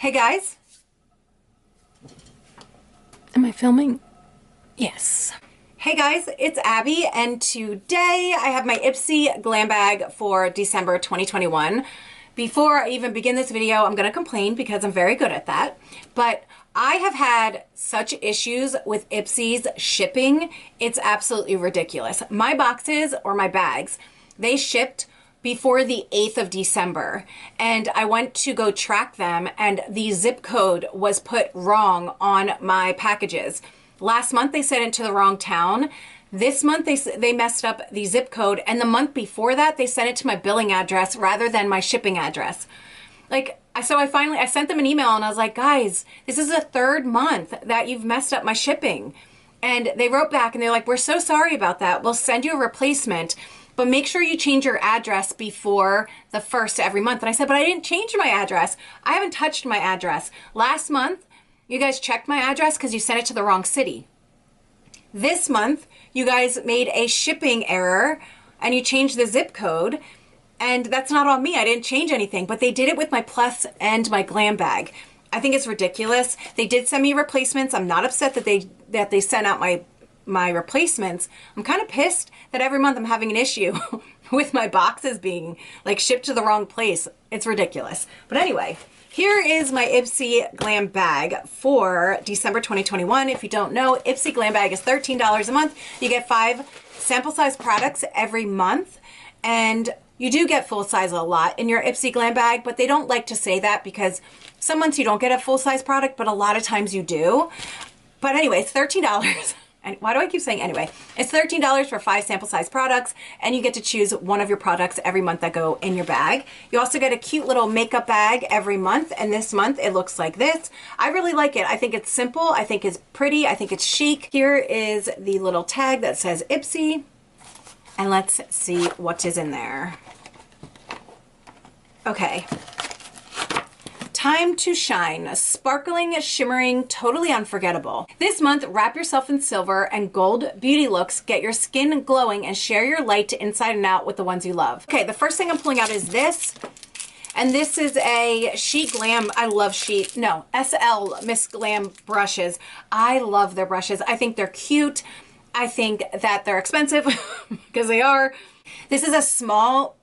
Hey guys. Am I filming? Yes. Hey guys, it's Abby, and today I have my Ipsy Glam bag for December 2021. Before I even begin this video, I'm gonna complain because I'm very good at that, but I have had such issues with Ipsy's shipping. It's absolutely ridiculous. My boxes, or my bags, they shipped before the 8th of December, and I went to go track them, and the zip code was put wrong on my packages. Last month they sent it to the wrong town. This month they messed up the zip code, and the month before that they sent it to my billing address rather than my shipping address. So I sent them an email and I was like, guys, this is the third month that you've messed up my shipping. And they wrote back and they're like, we're so sorry about that. We'll send you a replacement, but make sure you change your address before the 1st every month. And I said, but I didn't change my address. I haven't touched my address. Last month, you guys checked my address because you sent it to the wrong city. This month, you guys made a shipping error and you changed the zip code. And that's not on me. I didn't change anything, but they did it with my Plus and my Glam bag. I think it's ridiculous. They did send me replacements. I'm not upset that they sent out my replacements. I'm kind of pissed that every month I'm having an issue with my boxes being like shipped to the wrong place. It's ridiculous. But anyway, here is my Ipsy Glam bag for December 2021. If you don't know, Ipsy Glam bag is $13 a month. You get 5 sample size products every month, and you do get full size a lot in your Ipsy Glam bag, but they don't like to say that because some months you don't get a full size product, but a lot of times you do. But anyway, it's $13. And why do I keep saying anyway? It's $13 for 5 sample size products, and you get to choose one of your products every month that go in your bag. You also get a cute little makeup bag every month, and this month it looks like this. I really like it. I think it's simple. I think it's pretty. I think it's chic. Here is the little tag that says Ipsy, and let's see what is in there. Okay. Time to shine. Sparkling, shimmering, totally unforgettable. This month, wrap yourself in silver and gold beauty looks. Get your skin glowing and share your light to inside and out with the ones you love. Okay, the first thing I'm pulling out is this. And this is a Sheet Glam. I love SL Miss Glam brushes. I love their brushes. I think they're cute. I think that they're expensive because they are. This is a small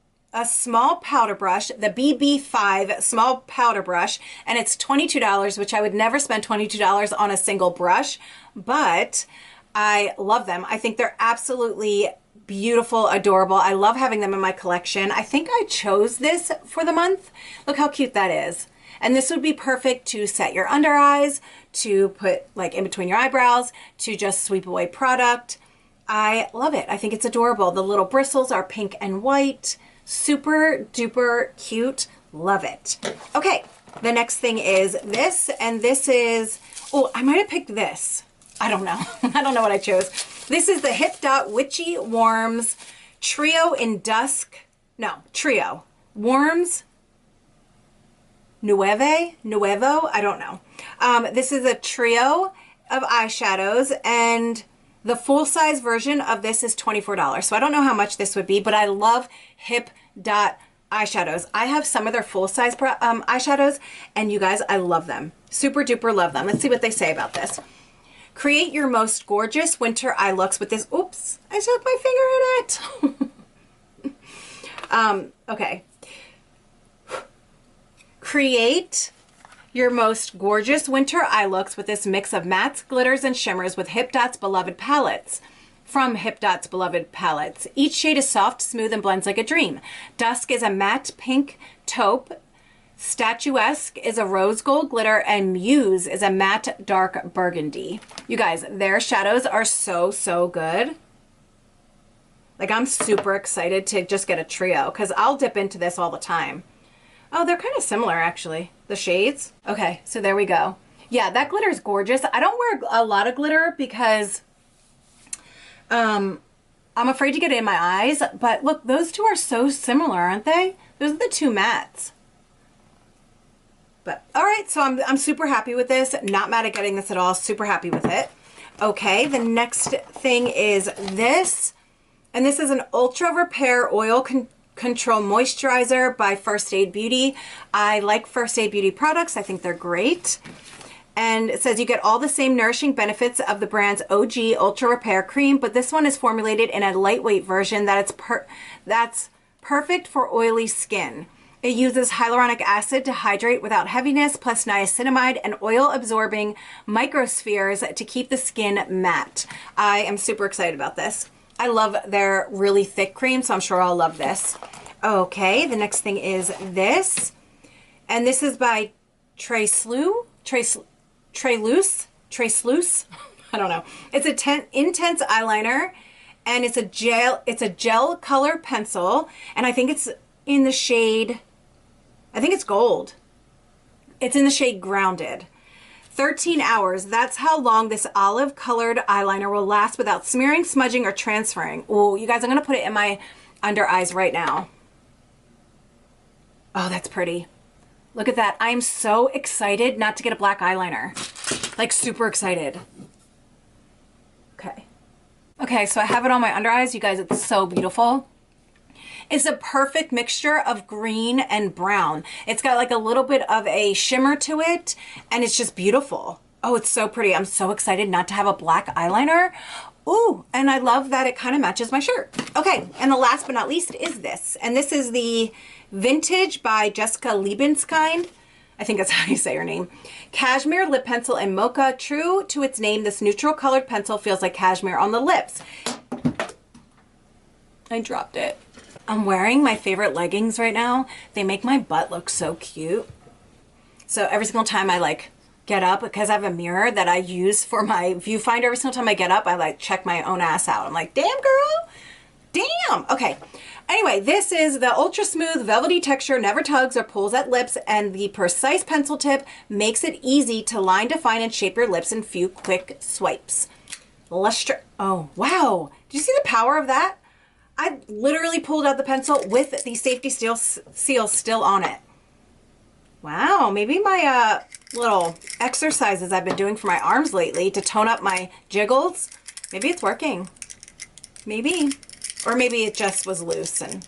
powder brush, the BB5 small powder brush, and it's $22, which I would never spend $22 on a single brush, but I love them. I think they're absolutely beautiful, adorable. I love having them in my collection. I think I chose this for the month. Look how cute that is. And this would be perfect to set your under eyes, to put like in between your eyebrows, to just sweep away product. I love it. I think it's adorable. The little bristles are pink and white. Super duper cute. Love it. Okay, the next thing is this, and this is, oh, I might have picked this. I don't know. I don't know what I chose. This is the Hip Dot Witchy Warms Trio in Dusk. No, Trio. Warms Nuevo? I don't know. This is a trio of eyeshadows, and the full-size version of this is $24. So I don't know how much this would be, but I love Hip Dot eyeshadows. I have some of their full-size eyeshadows, and you guys, I love them. Super duper love them. Let's see what they say about this. Create your most gorgeous winter eye looks with this. Oops, I stuck my finger in it. Okay. Create your most gorgeous winter eye looks with this mix of mattes, glitters, and shimmers with Hip Dot's beloved palettes. From Hip Dot's beloved palettes. Each shade is soft, smooth, and blends like a dream. Dusk is a matte pink taupe. Statuesque is a rose gold glitter, and Muse is a matte dark burgundy. You guys, their shadows are so, so good. Like, I'm super excited to just get a trio because I'll dip into this all the time. Oh, they're kind of similar, actually, the shades. Okay, so there we go. Yeah, that glitter is gorgeous. I don't wear a lot of glitter because I'm afraid to get it in my eyes, but look, those two are so similar, aren't they? Those are the two mattes. But all right, so I'm super happy with this. Not mad at getting this at all. Super happy with it. Okay, the next thing is this, and this is an Ultra Repair Oil Control Moisturizer by First Aid Beauty. I like First Aid Beauty products. I think they're great. And it says you get all the same nourishing benefits of the brand's OG Ultra Repair Cream, but this one is formulated in a lightweight version that's perfect for oily skin. It uses hyaluronic acid to hydrate without heaviness, plus niacinamide and oil-absorbing microspheres to keep the skin matte. I am super excited about this. I love their really thick cream, so I'm sure I'll love this. Okay, the next thing is this. And this is by Treslus. I don't know. It's a intense eyeliner, and it's a gel color pencil, and I think it's in the shade, I think it's gold. It's in the shade Grounded. 13 hours. That's how long this olive colored eyeliner will last without smearing, smudging, or transferring. Oh, you guys, I'm going to put it in my under eyes right now. Oh, that's pretty. Look at that. I'm so excited not to get a black eyeliner. Like, super excited. Okay. Okay, so I have it on my under eyes. You guys, it's so beautiful. It's a perfect mixture of green and brown. It's got like a little bit of a shimmer to it, and it's just beautiful. Oh, it's so pretty. I'm so excited not to have a black eyeliner. Ooh, and I love that it kind of matches my shirt. Okay, and the last but not least is this. And this is the Vintage by Jessica Liebenskind. I think that's how you say her name. Cashmere Lip Pencil in Mocha. True to its name, this neutral colored pencil feels like cashmere on the lips. I dropped it. I'm wearing my favorite leggings right now. They make my butt look so cute. So every single time I like get up, because I have a mirror that I use for my viewfinder, every single time I get up, I like check my own ass out. I'm like, damn girl, damn. Okay. Anyway, this is the ultra smooth velvety texture, never tugs or pulls at lips, and the precise pencil tip makes it easy to line, define, and shape your lips in few quick swipes. Lustre. Oh, wow. Did you see the power of that? I literally pulled out the pencil with the safety seal still on it. Wow, maybe my little exercises I've been doing for my arms lately to tone up my jiggles, maybe it's working. Maybe. Or maybe it just was loose and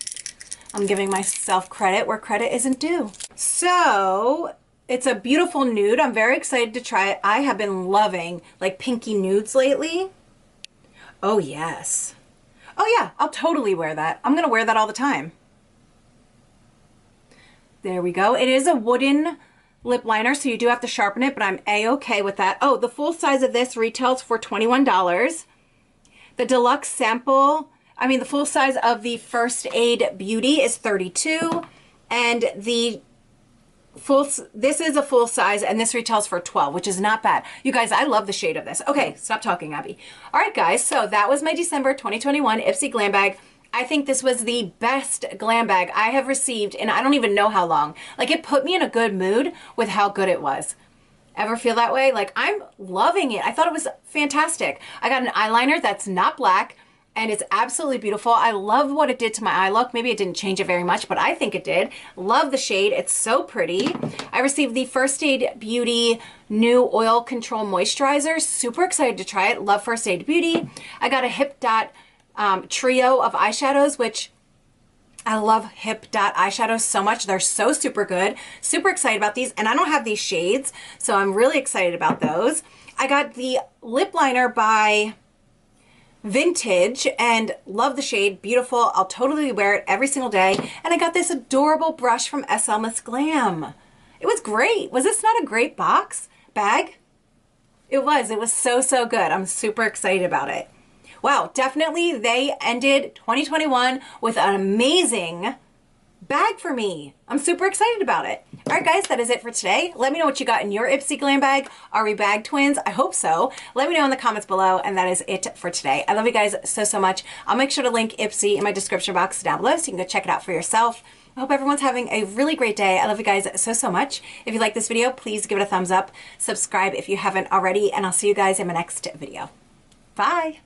I'm giving myself credit where credit isn't due. So it's a beautiful nude. I'm very excited to try it. I have been loving like pinky nudes lately. Oh yes. Oh yeah, I'll totally wear that. I'm gonna wear that all the time. There we go. It is a wooden lip liner, so you do have to sharpen it, but I'm A-okay with that. Oh, the full size of this retails for $21. The deluxe sample, the full size of the First Aid Beauty is $32, and this is a full size, and this retails for $12, which is not bad. You guys, I love the shade of this. Okay, stop talking, Abby. All right, guys, so that was my December 2021 Ipsy Glam Bag. I think this was the best glam bag I have received in I don't even know how long. Like, it put me in a good mood with how good it was. Ever feel that way? Like, I'm loving it. I thought it was fantastic. I got an eyeliner that's not black, and it's absolutely beautiful. I love what it did to my eye look. Maybe it didn't change it very much, but I think it did. Love the shade. It's so pretty. I received the First Aid Beauty new oil control moisturizer. Super excited to try it. Love First Aid Beauty. I got a Hip Dot trio of eyeshadows, which I love Hip Dot eyeshadows so much. They're so super good. Super excited about these. And I don't have these shades, so I'm really excited about those. I got the lip liner by Vintage and love the shade. Beautiful. I'll totally wear it every single day. And I got this adorable brush from SL Miss Glam. It was great. Was this not a great bag? It was. It was so, so good. I'm super excited about it. Wow, definitely they ended 2021 with an amazing bag for me. I'm super excited about it. All right, guys, that is it for today. Let me know what you got in your Ipsy Glam Bag. Are we bag twins? I hope so. Let me know in the comments below, and that is it for today. I love you guys so, so much. I'll make sure to link Ipsy in my description box down below so you can go check it out for yourself. I hope everyone's having a really great day. I love you guys so, so much. If you like this video, please give it a thumbs up. Subscribe if you haven't already, and I'll see you guys in my next video. Bye.